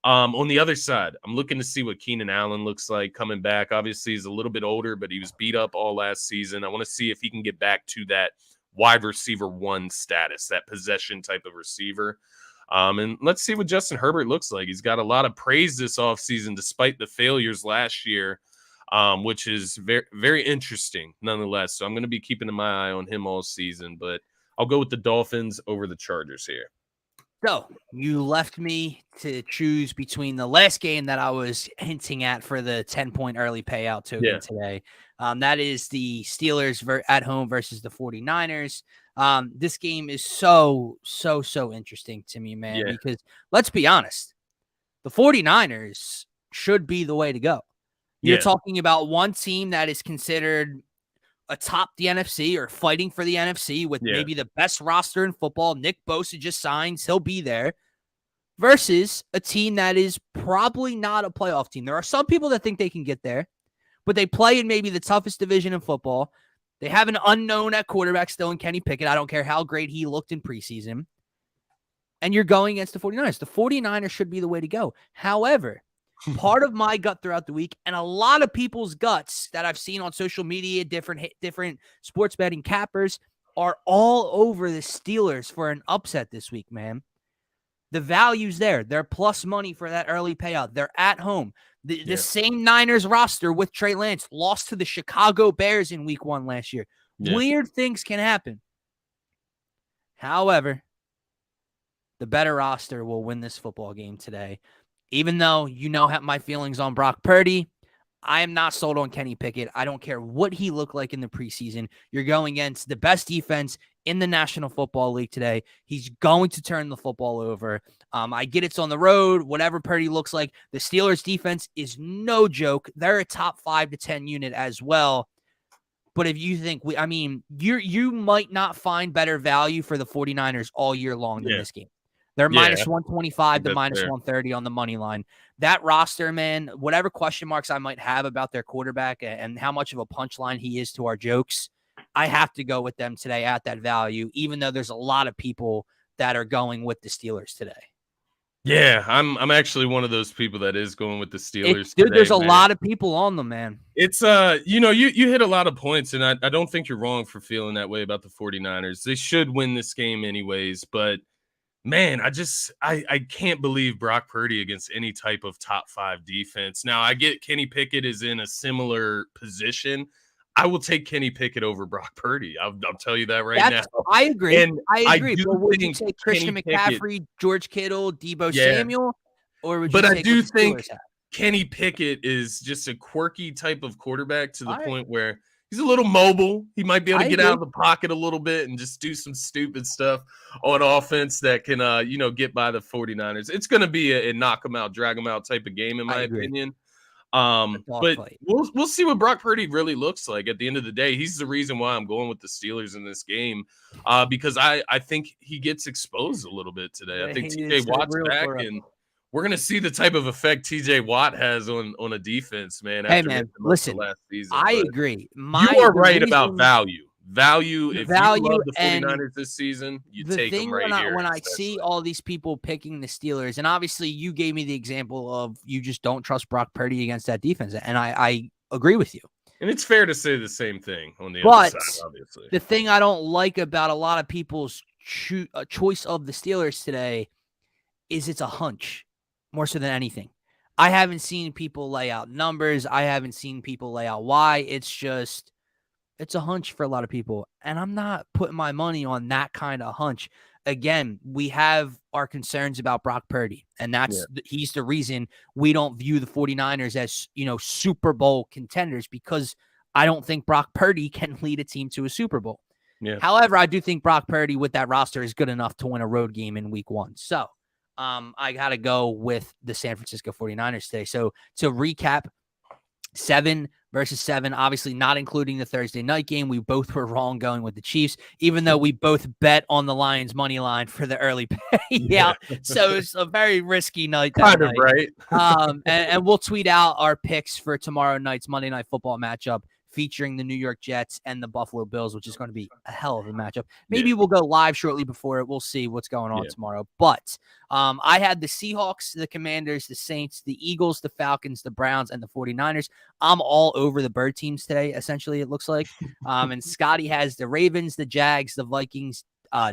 On the other side, I'm looking to see what Keenan Allen looks like coming back. Obviously, he's a little bit older, but he was beat up all last season. I want to see if he can get back to that wide receiver one status, that possession type of receiver. And let's see what Justin Herbert looks like. He's got a lot of praise this offseason despite the failures last year, which is very, very interesting nonetheless. So I'm going to be keeping my eye on him all season, but I'll go with the Dolphins over the Chargers here. So you left me to choose between the last game that I was hinting at for the 10-point early payout token today. That is the Steelers at home versus the 49ers. This game is so interesting to me, man, because let's be honest, the 49ers should be the way to go. You're talking about one team that is considered atop the NFC or fighting for the NFC with maybe the best roster in football. Nick Bosa just signs. He'll be there. Versus a team that is probably not a playoff team. There are some people that think they can get there, but they play in maybe the toughest division in football. They have an unknown at quarterback still in Kenny Pickett. I don't care how great he looked in preseason. And you're going against the 49ers. The 49ers should be the way to go. However, part of my gut throughout the week, and a lot of people's guts that I've seen on social media, different sports betting cappers, are all over the Steelers for an upset this week, man. The value's there. They're plus money for that early payout. They're at home. The same Niners roster with Trey Lance lost to the Chicago Bears in week 1 last year. Yeah. Weird things can happen. However, the better roster will win this football game today. Even though you know my feelings on Brock Purdy, I am not sold on Kenny Pickett. I don't care what he looked like in the preseason. You're going against the best defense in the National Football League today. He's going to turn the football over. I get it's on the road, whatever Purdy looks like. The Steelers defense is no joke. They're a top 5 to 10 unit as well. But if you think you might not find better value for the 49ers all year long than this game. They're minus 125 to minus 130 on the money line. That roster, man, whatever question marks I might have about their quarterback and how much of a punchline he is to our jokes, I have to go with them today at that value, even though there's a lot of people that are going with the Steelers today. Yeah, I'm actually one of those people that is going with the Steelers today, there's a lot of people on them, man. It's you hit a lot of points, and I don't think you're wrong for feeling that way about the 49ers. They should win this game anyways, but man, I can't believe Brock Purdy against any type of top 5 defense. Now, I get Kenny Pickett is in a similar position. I will take Kenny Pickett over Brock Purdy. I'll tell you that now. I agree. And I agree. But would you take Christian McCaffrey, George Kittle, Deebo Samuel, or would you take I do think Kenny Pickett is just a quirky type of quarterback to the point where he's a little mobile. He might be able to get out of the pocket a little bit and just do some stupid stuff on offense that can, get by the 49ers. It's going to be a knock them out, drag them out type of game, in my opinion. But we'll see what Brock Purdy really looks like at the end of the day. He's the reason why I'm going with the Steelers in this game, because I think he gets exposed a little bit today. I think TJ Watt's back, and we're going to see the type of effect TJ Watt has on a defense, man. Hey, man, listen, last season. I agree. You are right about value. If you love the 49ers this season, you take them right here. When I see all these people picking the Steelers, and obviously you gave me the example of you just don't trust Brock Purdy against that defense, and I agree with you. And it's fair to say the same thing on the other side, obviously. The thing I don't like about a lot of people's choice of the Steelers today is it's a hunch more so than anything. I haven't seen people lay out numbers. I haven't seen people lay out why. It's a hunch for a lot of people, and I'm not putting my money on that kind of hunch. Again, we have our concerns about Brock Purdy, and he's the reason we don't view the 49ers as, Super Bowl contenders, because I don't think Brock Purdy can lead a team to a Super Bowl. Yeah. However, I do think Brock Purdy with that roster is good enough to win a road game in week 1. So I got to go with the San Francisco 49ers today. So to recap, 7 versus 7, obviously not including the Thursday night game. We both were wrong going with the Chiefs, even though we both bet on the Lions money line for the early payout. So it's a very risky night. Kind of right. And we'll tweet out our picks for tomorrow night's Monday Night Football matchup featuring the New York Jets and the Buffalo Bills, which is going to be a hell of a matchup. Maybe we'll go live shortly before it. We'll see what's going on tomorrow. But I had the Seahawks, the Commanders, the Saints, the Eagles, the Falcons, the Browns, and the 49ers. I'm all over the bird teams today, essentially, it looks like. And Scotty has the Ravens, the Jags, the Vikings,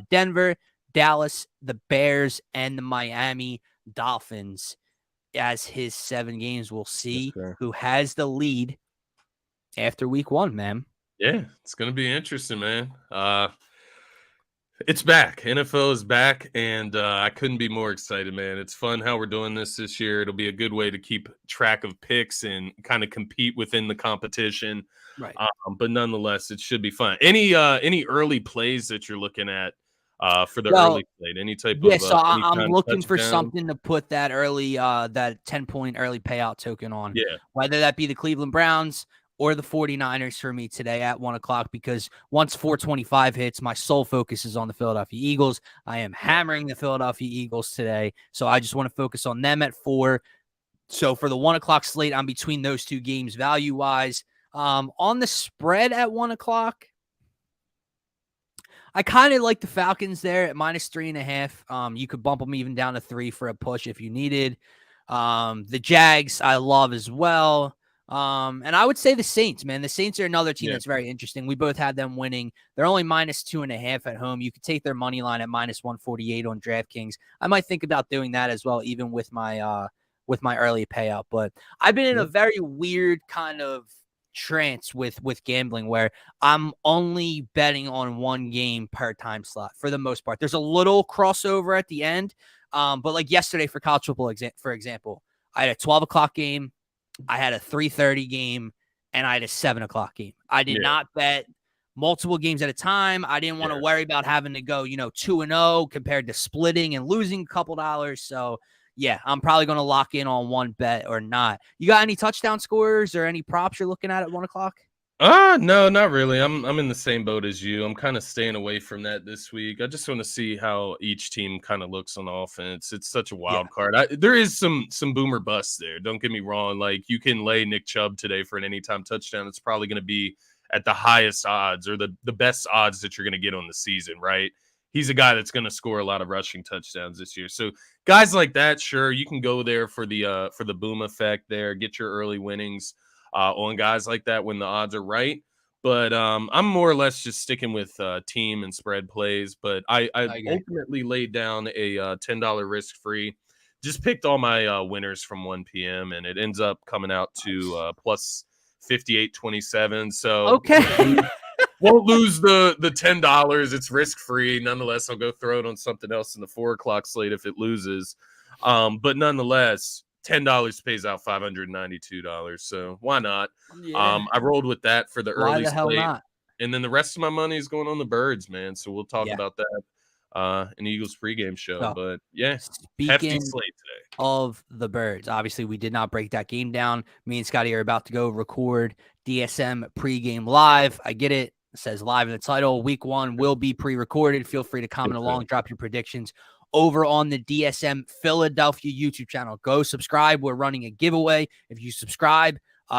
Denver, Dallas, the Bears, and the Miami Dolphins as his 7 games. We'll see who has the lead after week 1, man. Yeah, it's going to be interesting, man. It's back. NFL is back, and I couldn't be more excited, man. It's fun how we're doing this year. It'll be a good way to keep track of picks and kind of compete within the competition. Right. But nonetheless, it should be fun. Any early plays that you're looking at for the early play? Any type of so I'm looking for something to put that early that 10-point early payout token on. Yeah. Whether that be the Cleveland Browns or the 49ers for me today at 1:00, because once 4:25 hits, my sole focus is on the Philadelphia Eagles. I am hammering the Philadelphia Eagles today, so I just want to focus on them at 4. So for the 1:00 slate, I'm between those 2 games value-wise. On the spread at 1:00, I kind of like the Falcons there at -3.5. You could bump them even down to 3 for a push if you needed. The Jags I love as well. And I would say the Saints, man. The Saints are another team that's very interesting. We both had them winning. They're only -2.5 at home. You could take their money line at -148 on DraftKings. I might think about doing that as well, even with my with my early payout. But I've been in a very weird kind of trance with gambling where I'm only betting on one game per time slot for the most part. There's a little crossover at the end. But like yesterday for college football, for example, I had a 12 o'clock game, I had a 3:30 game, and I had a 7 o'clock game. I did not bet multiple games at a time. I didn't want to worry about having to go, 2-0 compared to splitting and losing a couple dollars. So yeah, I'm probably going to lock in on one bet or not. You got any touchdown scores or any props you're looking at 1 o'clock? No, not really. I'm in the same boat as you. I'm kind of staying away from that this week. I just want to see how each team kind of looks on offense. It's such a wild card. There is some boomer busts there. Don't get me wrong. Like, you can lay Nick Chubb today for an anytime touchdown. It's probably going to be at the highest odds or the best odds that you're going to get on the season, right? He's a guy that's going to score a lot of rushing touchdowns this year. So guys like that, sure, you can go there for the boom effect there, get your early winnings on guys like that when the odds are right. But I'm more or less just sticking with team and spread plays. But I ultimately laid down a $10 risk free. Just picked all my winners from 1 p.m. and it ends up coming out to plus 58.27. So okay. Won't lose the $10. It's risk free. Nonetheless, I'll go throw it on something else in the 4 o'clock slate if it loses. But nonetheless, $10 pays out $592. So why not? Yeah. I rolled with that for the early hell slate. not? And then the rest of my money is going on the Birds, man. So we'll talk about that in Eagles pregame show. So, but yeah, speaking hefty slate today of the Birds, obviously we did not break that game down. Me and Scotty are about to go record DSM pregame live. I get it. It says live in the title. Week 1 will be pre-recorded. Feel free to comment along, drop your predictions over on the DSM Philadelphia YouTube channel. Go subscribe. We're running a giveaway. If you subscribe,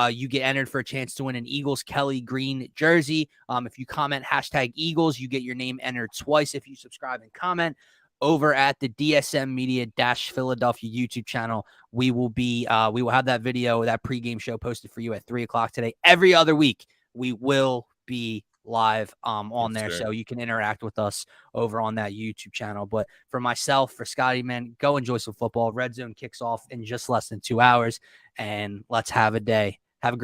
you get entered for a chance to win an Eagles Kelly green jersey. If you comment hashtag Eagles, you get your name entered twice if you subscribe and comment over at the DSM Media Philadelphia YouTube channel. We will have that video, that pregame show posted for you at 3 o'clock today. Every other week, we will be live on there, so you can interact with us over on that YouTube channel. But for myself, for Scotty, man, go enjoy some football. Red Zone kicks off in just less than 2 hours, and let's have a day. Have a great